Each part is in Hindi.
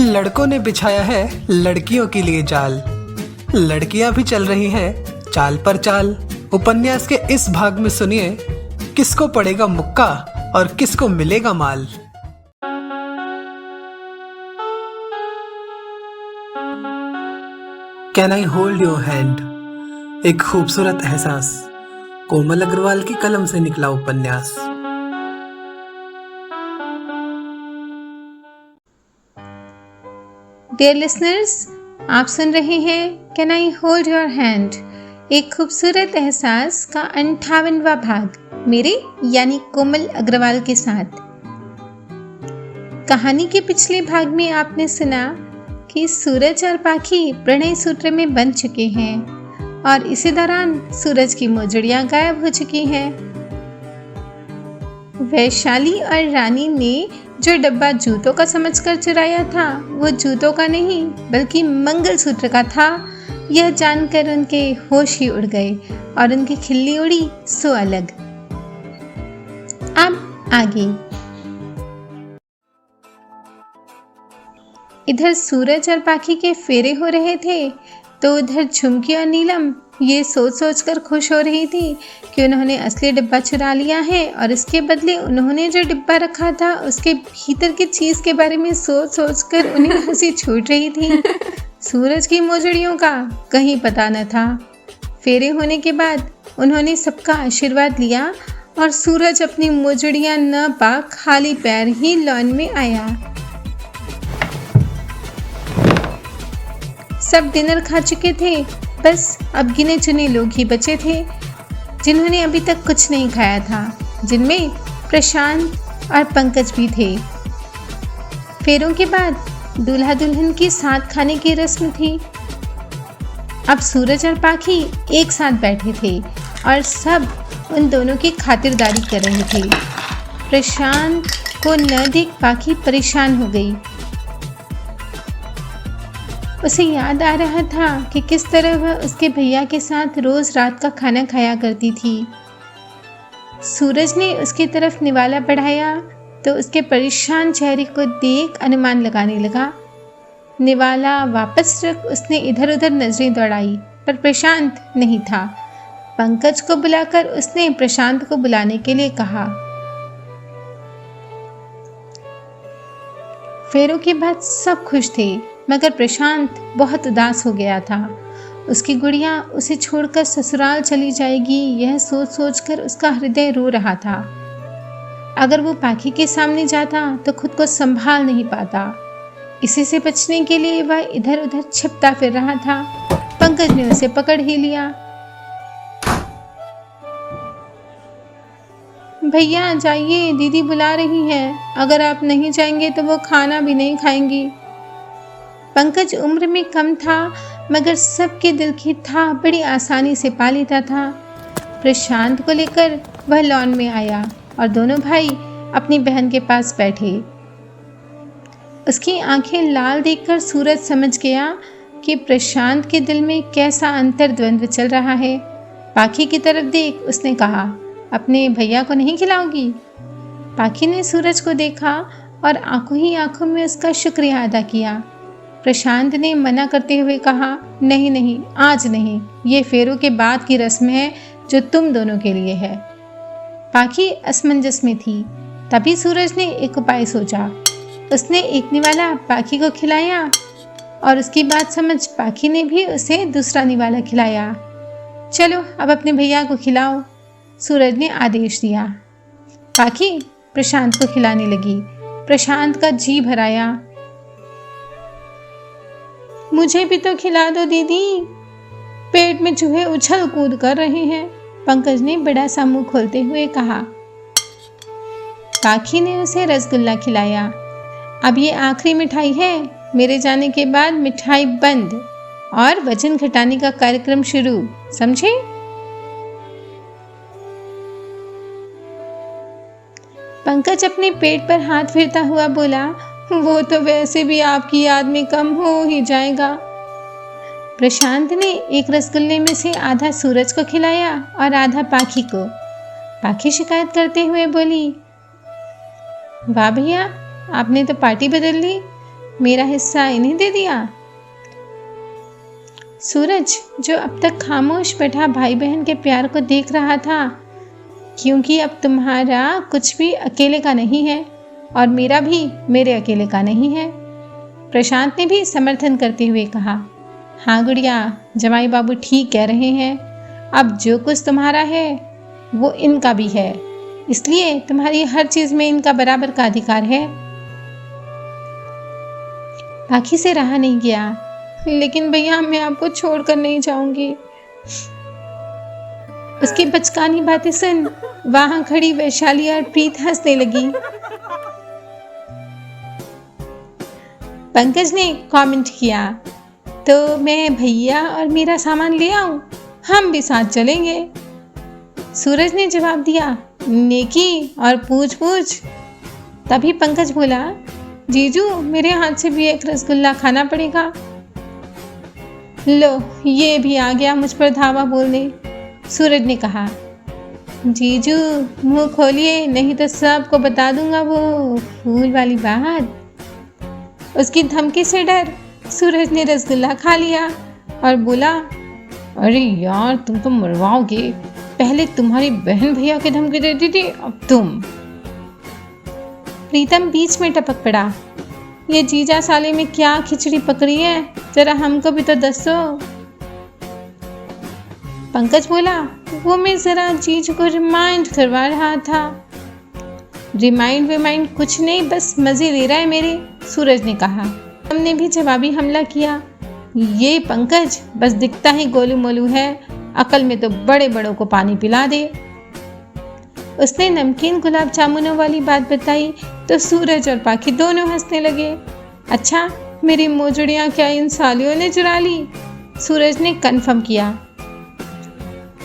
लड़कों ने बिछाया है लड़कियों के लिए जाल, लड़कियां भी चल रही हैं चाल पर चाल। उपन्यास के इस भाग में सुनिए किसको पड़ेगा मुक्का और किसको मिलेगा माल। Can I hold your hand, एक खूबसूरत एहसास, कोमल अग्रवाल की कलम से निकला उपन्यास। डियर लिसनर्स, आप सुन रहे हैं can I hold your hand, एक खूबसूरत एहसास का 58वां भाग मेरे यानी कोमल अग्रवाल के साथ। कहानी के पिछले भाग में आपने सुना कि सूरज और पाखी प्रणय सूत्र में बंध चुके हैं और इसी दौरान सूरज की मोजड़ियां गायब हो चुकी हैं। वैशाली और रानी ने जो डब्बा जूतों का समझकर चुराया था वो जूतों का नहीं बल्कि मंगलसूत्र का था। यह जानकर उनके होश ही उड़ गए और उनकी खिल्ली उड़ी सो अलग। अब आगे। इधर सूरज और पाखी के फेरे हो रहे थे तो उधर झुमकी और नीलम ये सोच सोच कर खुश हो रही थी कि उन्होंने असली डिब्बा चुरा लिया है और इसके बदले उन्होंने जो डिब्बा रखा था उसके भीतर की चीज़ के बारे में सोच सोच कर उन्हें हंसी छूट रही थी। सूरज की मोजड़ियों का कहीं पता न था। फेरे होने के बाद उन्होंने सबका आशीर्वाद लिया और सूरज अपनी मोजड़ियां न पा खाली पैर ही लॉन में आया। सब डिनर खा चुके थे, बस अब गिने चुने लोग ही बचे थे जिन्होंने अभी तक कुछ नहीं खाया था, जिनमें प्रशांत और पंकज भी थे। फेरों के बाद दूल्हा दुल्हन की साथ खाने की रस्म थी। अब सूरज और पाखी एक साथ बैठे थे और सब उन दोनों की खातिरदारी कर रहे थे। प्रशांत को न देख पाखी परेशान हो गई। उसे याद आ रहा था कि किस तरह वह उसके भैया के साथ रोज रात का खाना खाया करती थी। सूरज ने उसकी तरफ निवाला बढ़ाया तो उसके परेशान चेहरे को देख अनुमान लगाने लगा। निवाला वापस रख उसने इधर उधर नजरें दौड़ाई पर प्रशांत नहीं था। पंकज को बुलाकर उसने प्रशांत को बुलाने के लिए कहा। फेरों के बाद सब खुश थे मगर प्रशांत बहुत उदास हो गया था। उसकी गुड़िया उसे छोड़कर ससुराल चली जाएगी, यह सोच सोच कर उसका हृदय रो रहा था। अगर वो पाखी के सामने जाता तो खुद को संभाल नहीं पाता। इसी से बचने के लिए वह इधर उधर छिपता फिर रहा था। पंकज ने उसे पकड़ ही लिया। भैया जाइए, दीदी बुला रही है, अगर आप नहीं जाएंगे तो वो खाना भी नहीं खाएंगी। पंकज उम्र में कम था मगर सबके दिल की था बड़ी आसानी से पा लेता था। प्रशांत को लेकर वह लॉन में आया और दोनों भाई अपनी बहन के पास बैठे। उसकी आंखें लाल देखकर सूरज समझ गया कि प्रशांत के दिल में कैसा अंतर्द्वंद्व चल रहा है। पाखी की तरफ देख उसने कहा, अपने भैया को नहीं खिलाओगी? पाखी ने सूरज को देखा और आंखों ही आंखों में उसका शुक्रिया अदा किया। प्रशांत ने मना करते हुए कहा, नहीं नहीं, आज नहीं, ये फेरों के बाद की रस्म है जो तुम दोनों के लिए है। पाखी असमंजस में थी। तभी सूरज ने एक उपाय सोचा। उसने एक निवाला पाखी को खिलाया और उसकी बात समझ पाखी ने भी उसे दूसरा निवाला खिलाया। चलो अब अपने भैया को खिलाओ, सूरज ने आदेश दिया। पाखी प्रशांत को खिलाने लगी। प्रशांत का जी भराया। मुझे भी तो खिला दो दीदी, पेट में चूहे उछल कूद कर रहे हैं, पंकज ने बड़ा सा मुंह खोलते हुए कहा। पाखी ने उसे रसगुल्ला खिलाया। अब ये आखिरी मिठाई है, मेरे जाने के बाद मिठाई बंद और वजन घटाने का कार्यक्रम शुरू, समझे? पंकज अपने पेट पर हाथ फेरता हुआ बोला, वो तो वैसे भी आपकी याद में कम हो ही जाएगा। प्रशांत ने एक रसगुल्ले में से आधा सूरज को खिलाया और आधा पाखी को। पाखी शिकायत करते हुए बोली, वाह भैया, आपने तो पार्टी बदल ली, मेरा हिस्सा इन्हें दे दिया। सूरज, जो अब तक खामोश बैठा भाई बहन के प्यार को देख रहा था, क्योंकि अब तुम्हारा कुछ भी अकेले का नहीं है और मेरा भी मेरे अकेले का नहीं है। प्रशांत ने भी समर्थन करते हुए कहा, हाँ गुड़िया, जमाई बाबू ठीक कह रहे हैं। अब जो कुछ तुम्हारा है वो इनका भी है, इसलिए तुम्हारी हर चीज में इनका बराबर का अधिकार है। पाखी से रहा नहीं गया, लेकिन भैया मैं आपको छोड़कर नहीं जाऊंगी। उसकी बचकानी बातें सुन वहां खड़ी वैशाली और प्रीत हंसने लगी। पंकज ने कमेंट किया, तो मैं भैया और मेरा सामान ले आऊं, हम भी साथ चलेंगे। सूरज ने जवाब दिया, नेकी और पूछ पूछ। तभी पंकज बोला, जीजू मेरे हाथ से भी एक रसगुल्ला खाना पड़ेगा। लो ये भी आ गया मुझ पर धावा बोलने। सूरज ने कहा, जीजू मुंह खोलिए, नहीं तो सबको बता दूंगा वो फूल वाली बात। उसकी धमकी से डर सूरज ने रसगुल्ला खा लिया और बोला, अरे यार तुम तो मरवाओगे, पहले तुम्हारी बहन भैया की धमकी देती थी, अब तुम। प्रीतम बीच में टपक पड़ा, ये जीजा साले में क्या खिचड़ी पकड़ी है, जरा हमको भी तो दसो। पंकज बोला, वो मैं जरा जीजू को रिमाइंड करवा रहा था। रिमाइंड कुछ नहीं, बस मजे ले रहा है मेरे, सूरज ने कहा। हमने भी जवाबी हमला किया, ये पंकज बस दिखता ही गोलू मोलू है, अकल में तो बड़े बड़ों को पानी पिला दे। उसने नमकीन गुलाब जामुनों वाली बात बताई तो सूरज और पाखी दोनों हंसने लगे। अच्छा मेरी मोजड़ियां क्या इन सालियों ने चुरा ली? सूरज ने कन्फर्म किया।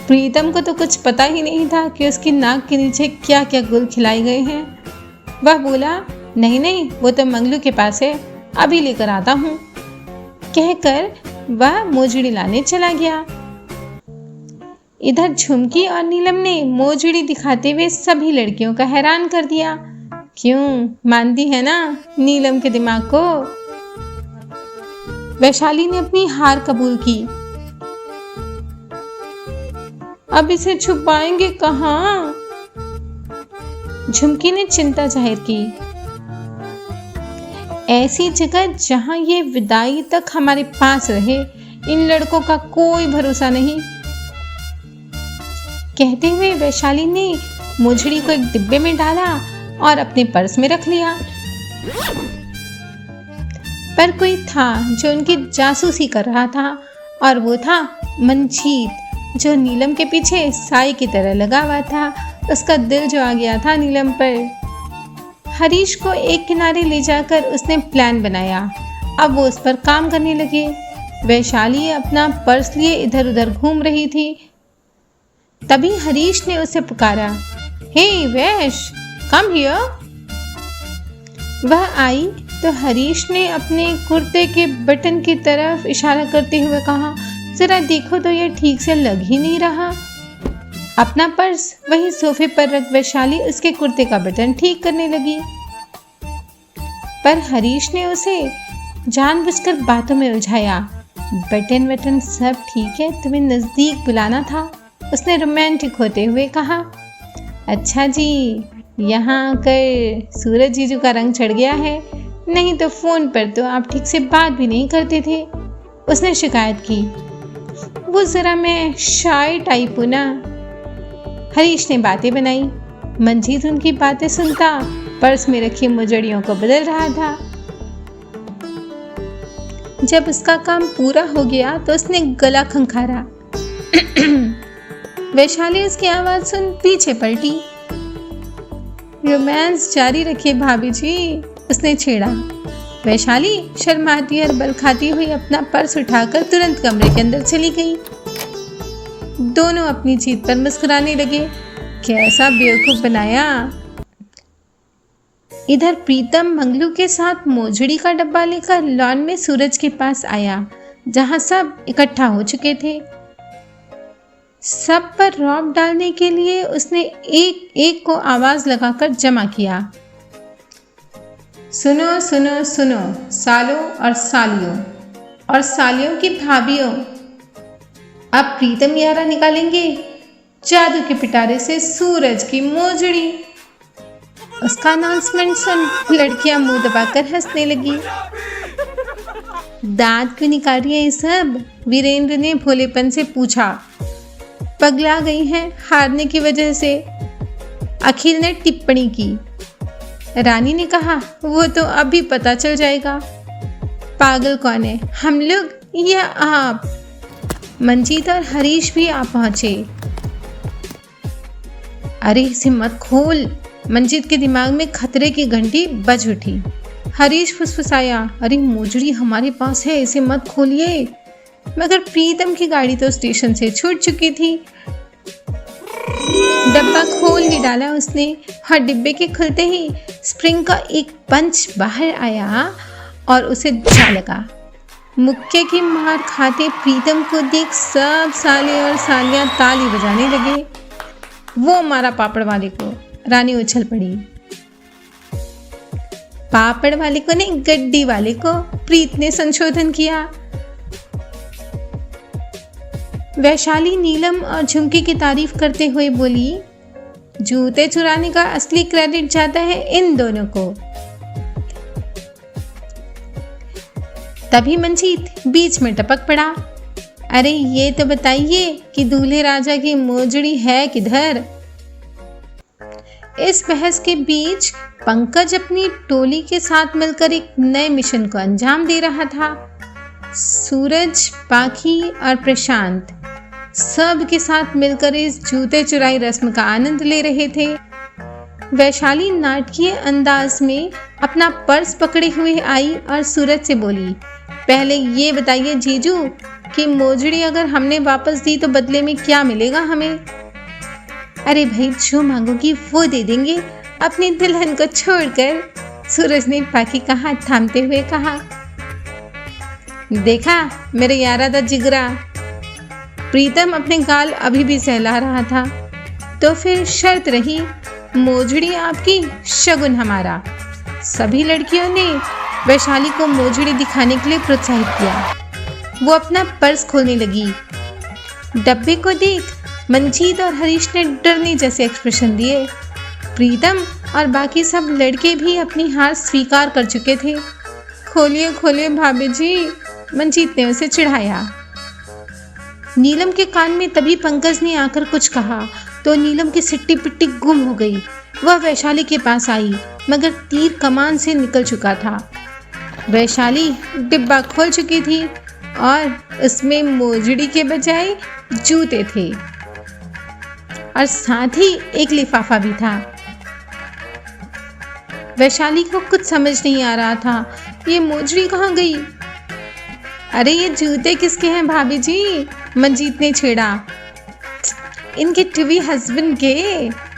प्रीतम को तो कुछ पता ही नहीं था कि उसकी नाक के नीचे क्या क्या गुल खिलाए गए हैं। वह बोला, नहीं वो तो मंगलू के पास है, अभी लेकर आता हूँ। कहकर वह मोजड़ी लाने चला गया। इधर झुमकी और नीलम ने मोजड़ी दिखाते हुए सभी लड़कियों का हैरान कर दिया। क्यों, मानती है ना नीलम के दिमाग को? वैशाली ने अपनी हार कबूल की। अब इसे छुपाएंगे कहाँ? झुमकी ने चिंता जाहिर की। ऐसी जगह जहां ये विदाई तक हमारे पास रहे, इन लड़कों का कोई भरोसा नहीं। कहते हुए वैशाली ने मोजड़ी को एक डिब्बे में डाला और अपने पर्स में रख लिया। पर कोई था जो उनकी जासूसी कर रहा था, और वो था मंजीत, जो नीलम के पीछे साई की तरह लगा हुआ था। उसका दिल जो आ गया था नीलम पर। हरीश को एक किनारे ले जाकर उसने प्लान बनाया। अब वो उस पर काम करने लगे। वैशाली अपना पर्स लिए इधर उधर घूम रही थी। तभी हरीश ने उसे पुकारा, हे वैश, कम हियर। वह आई तो हरीश ने अपने कुर्ते के बटन की तरफ इशारा करते हुए कहा, जरा देखो तो ये ठीक से लग ही नहीं रहा। अपना पर्स वही सोफे पर रख वैशाली उसके कुर्ते का बटन ठीक करने लगी। पर हरीश ने उसे जानबूझकर बातों में उलझाया। बटन सब ठीक है, तुम्हें नजदीक बुलाना था, उसने रोमांटिक होते हुए कहा। अच्छा जी, यहाँ आकर सूरज जीजू का रंग चढ़ गया है, नहीं तो फोन पर तो आप ठीक से बात भी नहीं करते थे, उसने शिकायत की। वो जरा मैं शाय टाइप हूँ ना, हरीश ने बातें बनाई। मंजीत उनकी बातें सुनता पर्स में रखी मुजड़ियों को बदल रहा था। जब उसका काम पूरा हो गया तो उसने गला खंखारा। वैशाली उसकी आवाज सुन पीछे पलटी। रोमांस जारी रखिए भाभी जी, उसने छेड़ा। वैशाली शर्माती और बल खाती हुई अपना पर्स उठाकर तुरंत कमरे के अंदर चली गई। दोनों अपनी जीत पर मुस्कुराने लगे। कैसा बेवकूफ बनाया। इधर प्रीतम मंगलू के साथ मोजड़ी का डब्बा लेकर लॉन में सूरज के पास आया, जहां सब इकट्ठा हो चुके थे। सब पर रौब डालने के लिए उसने एक एक को आवाज लगाकर जमा किया। सुनो सुनो सुनो सालों और सालियों की भाभीियों, अब प्रीतम यारा निकालेंगे जादू के पिटारे से सूरज की मोजड़ी। उसका अनाउंसमेंट सुन लड़कियां मुंह दबाकर हंसने लगी। दांत क्यों निकाल रही है ये सब? वीरेंद्र ने भोलेपन से पूछा। पगला गई हैं हारने की वजह से, अखिल ने टिप्पणी की। रानी ने कहा, वो तो अभी पता चल जाएगा। पागल कौन है, हम लोग या आप? मंजीत और हरीश भी आ पहुंचे। अरे इसे मत खोल, मंजीत के दिमाग में खतरे की घंटी बज उठी। हरीश फुसफुसाया, अरे मोजड़ी हमारे पास है, इसे मत खोलिए। मगर प्रीतम की गाड़ी तो स्टेशन से छूट चुकी थी। डब्बा खोल ही डाला उसने और डिब्बे के खुलते ही स्प्रिंग का एक पंच बाहर आया और उसे जा लगा। मुक्के की मार खाते प्रीतम को देख सब साले और सालियां ताली बजाने लगे। वो मारा पापड़ वाले को। रानी उछल पड़ी। पापड़ वाले को नहीं, गड्डी वाले को, प्रीत ने संशोधन किया। वैशाली नीलम और झुमकी की तारीफ करते हुए बोली, जूते चुराने का असली क्रेडिट जाता है इन दोनों को। तभी मंजीत बीच में टपक पड़ा। अरे ये तो बताइए कि दूल्हे राजा की मोजड़ी है किधर? इस बहस के बीच पंकज अपनी टोली के साथ मिलकर एक नए मिशन को अंजाम दे रहा था। सूरज, पाखी और प्रशांत सब के साथ मिलकर इस जूते चुराई रस्म का आनंद ले रहे थे। वैशाली नाटकीय अंदाज में अपना पर्स पकड़े हुए आई और सूरज से बोली, पहले ये बताइए जीजू कि मोजड़ी अगर हमने वापस दी तो बदले में क्या मिलेगा हमें? अरे भाई, जो मांगोगी वो दे देंगे, अपनी दुल्हन को छोड़कर, सूरज ने पाखी का हाथ थामते हुए कहा। देखा मेरे यारा दा जिगरा। प्रीतम अपने गाल अभी भी सहला रहा था। तो फिर शर्त रही, मोजड़ी आपकी, शगुन हमारा। सभी लड़कियों ने वैशाली को मोजड़ी दिखाने के लिए प्रोत्साहित किया। वो अपना पर्स खोलने लगी। डब्बे को देख मंजीत और हरीश ने डरने जैसे एक्सप्रेशन दिए। प्रीतम और बाकी सब लड़के भी अपनी हार स्वीकार कर चुके थे। खोलिए खोलिए भाभी जी, मंजीत ने उसे चिढ़ाया। नीलम के कान में तभी पंकज ने आकर कुछ कहा तो नीलम की सिट्टी पिट्टी गुम हो गई। वह वैशाली के पास आई, मगर तीर कमान से निकल चुका था। वैशाली डिब्बा खोल चुकी थी और उसमें मोजड़ी के बजाय जूते थे और साथ ही एक लिफाफा भी था। वैशाली को कुछ समझ नहीं आ रहा था, ये मोजड़ी कहाँ गई? अरे ये जूते किसके हैं भाभी जी? मंजीत ने छेड़ा। इनके टीवी हस्बैंड के।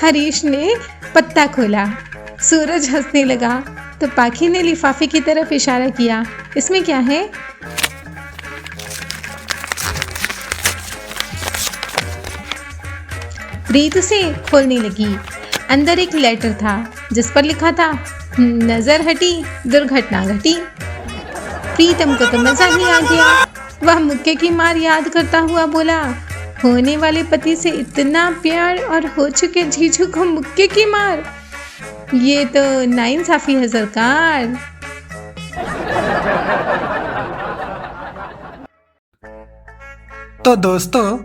हरीश ने पत्ता खोला। सूरज हंसने लगा तो पाखी ने लिफाफे की तरफ इशारा किया, इसमें क्या है? प्रीत उसे खोलने लगी। अंदर एक लेटर था जिस पर लिखा था, नजर हटी दुर्घटना घटी। प्रीतम को तो मजा ही आ गया। वह मुक्के की मार याद करता हुआ बोला, होने वाले पति से इतना प्यार और हो चुके जीजू को मुक्के की मार, ये तो नाइंसाफी है सरकार। तो दोस्तों,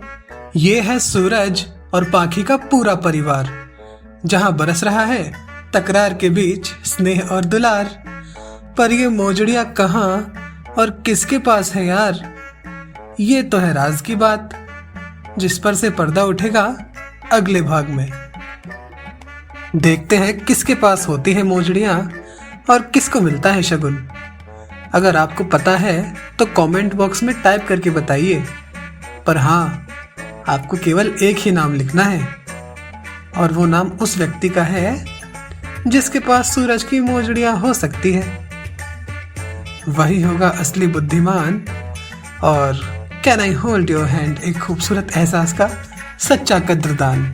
ये है सूरज और पाखी का पूरा परिवार, जहां बरस रहा है तकरार के बीच स्नेह और दुलार। पर ये मोजड़ियां कहाँ और किसके पास है यार? ये तो है राज की बात, जिस पर से पर्दा उठेगा अगले भाग में। देखते हैं किसके पास होती है मोजड़ियां और किसको मिलता है शगुन। अगर आपको पता है तो कमेंट बॉक्स में टाइप करके बताइए। पर हाँ, आपको केवल एक ही नाम लिखना है और वो नाम उस व्यक्ति का है जिसके पास सूरज की मोजड़ियां हो सकती है। वही होगा असली बुद्धिमान और can I hold your hand, एक खूबसूरत एहसास का सच्चा कद्रदान।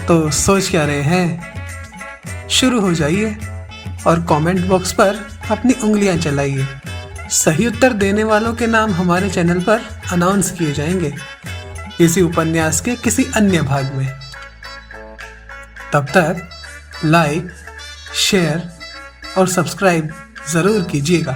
तो सोच क्या रहे हैं? शुरू हो जाइए। और कमेंट बॉक्स पर अपनी उंगलियां चलाइए। सही उत्तर देने वालों के नाम हमारे चैनल पर अनाउंस किए जाएंगे इसी उपन्यास के किसी अन्य भाग में। तब तक लाइक, शेयर और सब्सक्राइब ज़रूर कीजिएगा।